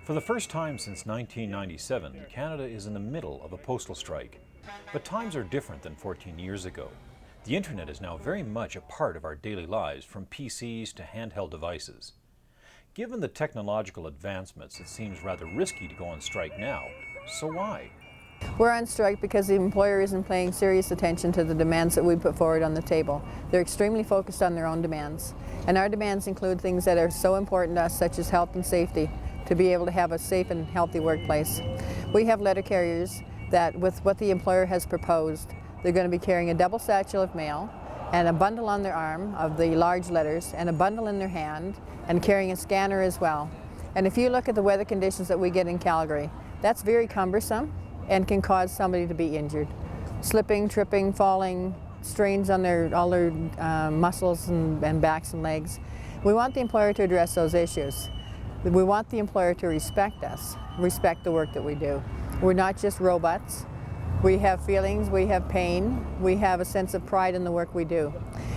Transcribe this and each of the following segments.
For the first time since 1997, Canada is in the middle of a postal strike. But times are different than 14 years ago. The internet is now very much a part of our daily lives, from PCs to handheld devices. Given the technological advancements, it seems rather risky to go on strike now. So why? We're on strike because the employer isn't paying serious attention to the demands that we put forward on the table. They're extremely focused on their own demands. And our demands include things that are so important to us, such as health and safety, to be able to have a safe and healthy workplace. We have letter carriers that, with what the employer has proposed, they're going to be carrying a double satchel of mail and a bundle on their arm of the large letters and a bundle in their hand and carrying a scanner as well. And if you look at the weather conditions that we get in Calgary, that's very cumbersome and can cause somebody to be injured. Slipping, tripping, falling, strains on all their muscles and backs and legs. We want the employer to address those issues. We want the employer to respect us, respect the work that we do. We're not just robots. We have feelings, we have pain, we have a sense of pride in the work we do.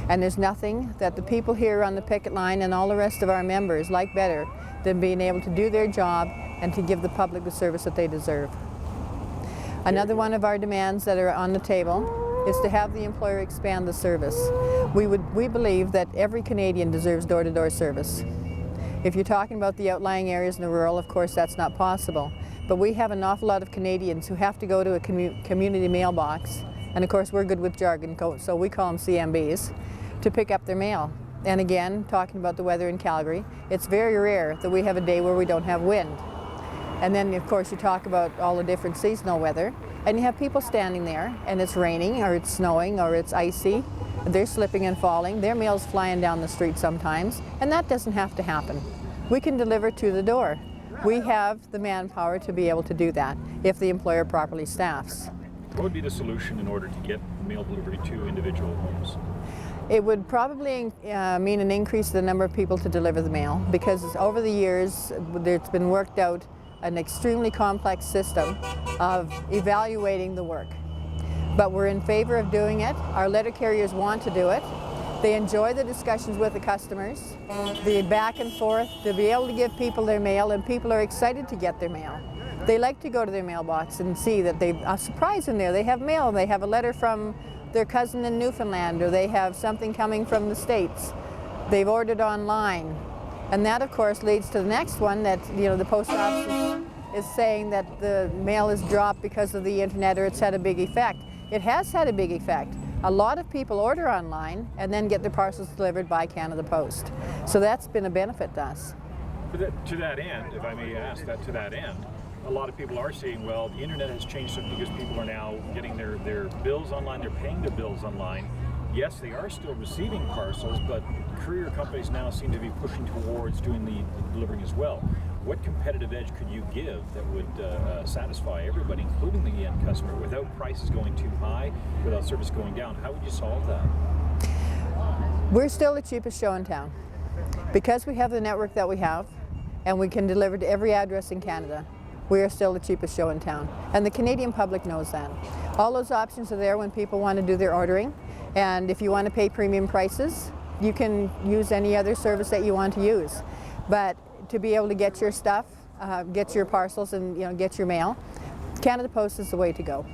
And there's nothing that the people here on the picket line and all the rest of our members like better than being able to do their job and to give the public the service that they deserve. Another one of our demands that are on the table is to have the employer expand the service. We believe that every Canadian deserves door-to-door service. If you're talking about the outlying areas in the rural, of course that's not possible. But we have an awful lot of Canadians who have to go to a community mailbox, and of course we're good with jargon, so we call them CMBs, to pick up their mail. And again, talking about the weather in Calgary, it's very rare that we have a day where we don't have wind. And then of course you talk about all the different seasonal weather, and you have people standing there and it's raining or it's snowing or it's icy. They're slipping and falling, their mail's flying down the street sometimes, and that doesn't have to happen. We can deliver to the door. We have the manpower to be able to do that if the employer properly staffs. What would be the solution in order to get mail delivery to individual homes? It would probably mean an increase in the number of people to deliver the mail, because over the years it's been worked out an extremely complex system of evaluating the work. But we're in favor of doing it. Our letter carriers want to do it. They enjoy the discussions with the customers, the back and forth, to be able to give people their mail, and people are excited to get their mail. They like to go to their mailbox and see that they are surprised in there. They have mail, they have a letter from their cousin in Newfoundland, or they have something coming from the States. They've ordered online. And that, of course, leads to the next one, that the post office is saying that the mail is dropped because of the internet, or it's had a big effect. It has had a big effect. A lot of people order online and then get their parcels delivered by Canada Post. So that's been a benefit to us. To that end, if I may ask that, to that end, a lot of people are saying, well, the internet has changed something because people are now getting their bills online, they're paying their bills online. Yes, they are still receiving parcels, but courier companies now seem to be pushing towards doing the delivering as well. What competitive edge could you give that would satisfy everybody, including the end customer, without prices going too high, without service going down? How would you solve that? We're still the cheapest show in town. Because we have the network that we have, and we can deliver to every address in Canada, we are still the cheapest show in town. And the Canadian public knows that. All those options are there when people want to do their ordering. And if you want to pay premium prices, you can use any other service that you want to use. But to be able to get your stuff, get your parcels and get your mail, Canada Post is the way to go.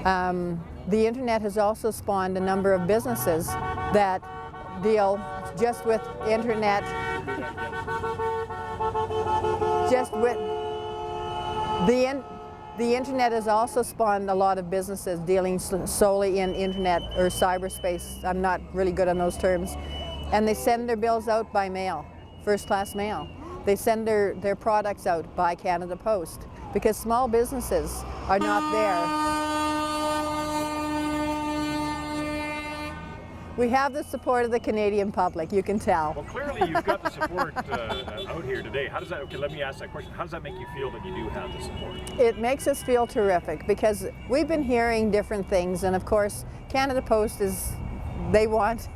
The internet has also spawned a number of businesses that deal just with internet, the internet has also spawned a lot of businesses dealing solely in internet or cyberspace. I'm not really good on those terms. And they send their bills out by mail, first-class mail. They send their products out by Canada Post because small businesses are not there. We have the support of the Canadian public, you can tell. Well, clearly you've got the support out here today. How does that, okay, let me ask that question. How does that make you feel that you do have the support? It makes us feel terrific because we've been hearing different things, and of course Canada Post they want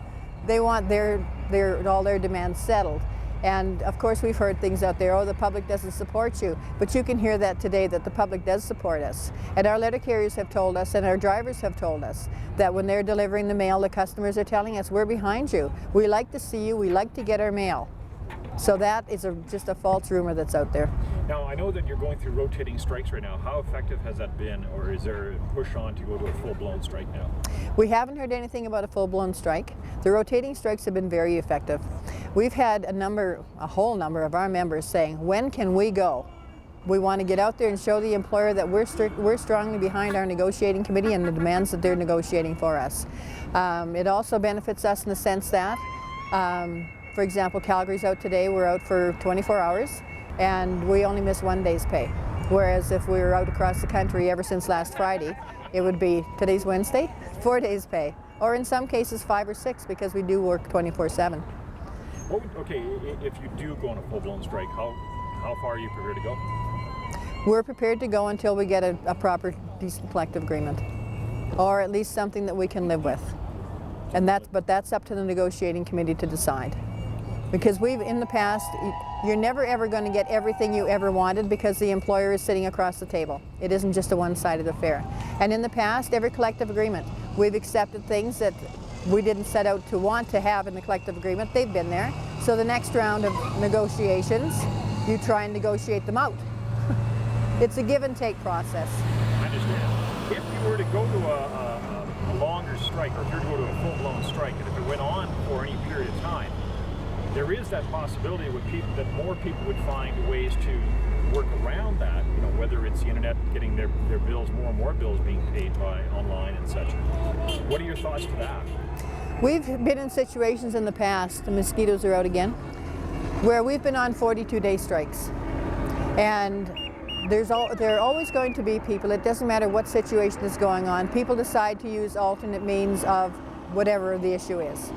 all their demands settled. And of course we've heard things out there, oh, the public doesn't support you. But you can hear that today, that the public does support us. And our letter carriers have told us, and our drivers have told us, that when they're delivering the mail, the customers are telling us, we're behind you. We like to see you, we like to get our mail. So that is just a false rumor that's out there. Now, I know that you're going through rotating strikes right now. How effective has that been, or is there a push on to go to a full-blown strike now? We haven't heard anything about a full-blown strike. The rotating strikes have been very effective. We've had a whole number of our members saying, when can we go? We want to get out there and show the employer that we're strongly behind our negotiating committee and the demands that they're negotiating for us. It also benefits us in the sense that, for example, Calgary's out today, we're out for 24 hours, and we only miss 1 day's pay. Whereas if we were out across the country ever since last Friday, it would be, today's Wednesday, 4 days pay. Or in some cases 5 or 6 because we do work 24/7. Okay, if you do go on a full-blown strike, how far are you prepared to go? We're prepared to go until we get a proper, decent collective agreement. Or at least something that we can live with. But that's up to the negotiating committee to decide. Because in the past, you're never ever going to get everything you ever wanted because the employer is sitting across the table. It isn't just a one-sided affair. And in the past, every collective agreement, we've accepted things that we didn't set out to want to have in the collective agreement. They've been there. So the next round of negotiations, you try and negotiate them out. It's a give and take process. I understand. If you were to go to a longer strike, or if you were to go to a full-blown strike, and if it went on for any period of time, there is that possibility that more people would find ways to work around that, whether it's the internet getting their bills, more and more bills being paid by online and such. What are your thoughts to that? We've been in situations in the past, the mosquitoes are out again, where we've been on 42-day strikes. And there are always going to be people, it doesn't matter what situation is going on, people decide to use alternate means of whatever the issue is.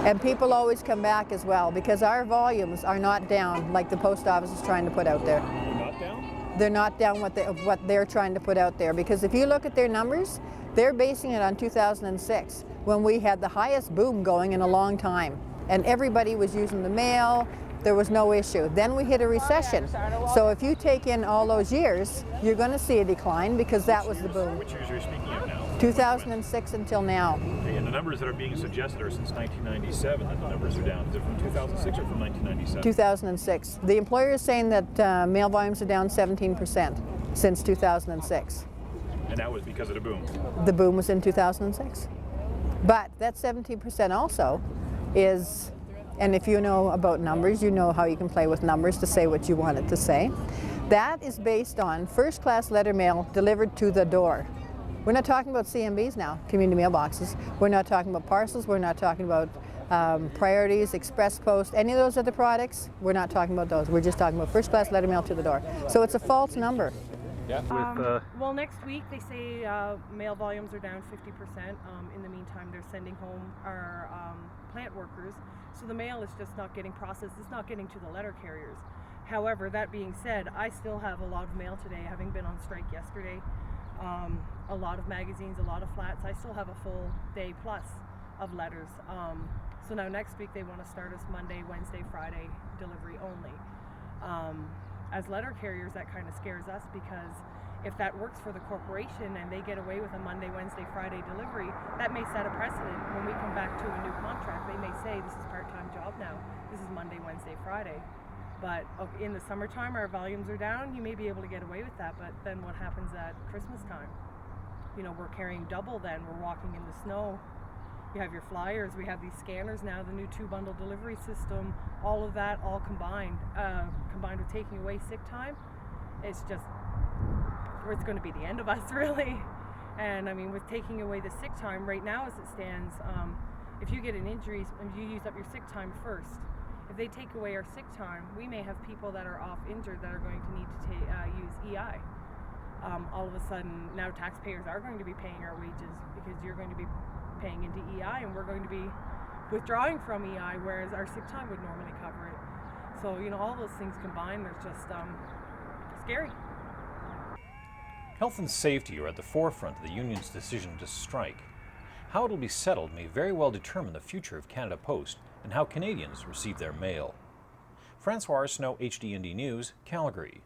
And people always come back as well because our volumes are not down like the post office is trying to put out there. They're not down? They're not down what they're trying to put out there because if you look at their numbers, they're basing it on 2006 when we had the highest boom going in a long time and everybody was using the mail. There was no issue. Then we hit a recession. So if you take in all those years, you're going to see a decline because that was the boom. Which years are you speaking of now? 2006 until now. Okay, and the numbers that are being suggested are since 1997 that the numbers are down. Is it from 2006 or from 1997? 2006. The employer is saying that mail volumes are down 17% since 2006. And that was because of the boom? The boom was in 2006. But that 17% also is, and if you know about numbers, you know how you can play with numbers to say what you want it to say. That is based on first-class letter mail delivered to the door. We're not talking about CMBs now, community mailboxes. We're not talking about parcels. We're not talking about priorities, express post, any of those other products. We're not talking about those. We're just talking about first-class letter mail to the door. So it's a false number. Yeah. Well, next week they say mail volumes are down 50%. In the meantime, they're sending home our plant workers. So the mail is just not getting processed. It's not getting to the letter carriers. However, that being said, I still have a lot of mail today, having been on strike yesterday. A lot of magazines, a lot of flats. I still have a full day plus of letters. So now next week they want to start us Monday, Wednesday, Friday delivery only. As letter carriers, that kind of scares us because if that works for the corporation and they get away with a Monday, Wednesday, Friday delivery, that may set a precedent. When we come back to a new contract, they may say this is part-time job now. This is Monday, Wednesday, Friday. But in the summertime, our volumes are down. You may be able to get away with that, but then what happens at Christmas time? We're carrying double then. We're walking in the snow. You have your flyers. We have these scanners now, the new 2-bundle delivery system, all of that, all combined with taking away sick time. It's going to be the end of us, really. And I mean, with taking away the sick time right now as it stands, if you get an injury and you use up your sick time first, if they take away our sick time, we may have people that are off injured that are going to need to use EI. All of a sudden, now taxpayers are going to be paying our wages because you're going to be paying into EI and we're going to be withdrawing from EI, whereas our sick time would normally cover it. So, all those things combined, they're just scary. Health and safety are at the forefront of the union's decision to strike. How it'll be settled may very well determine the future of Canada Post and how Canadians receive their mail. Francois Arsenault, HDindieNews, Calgary.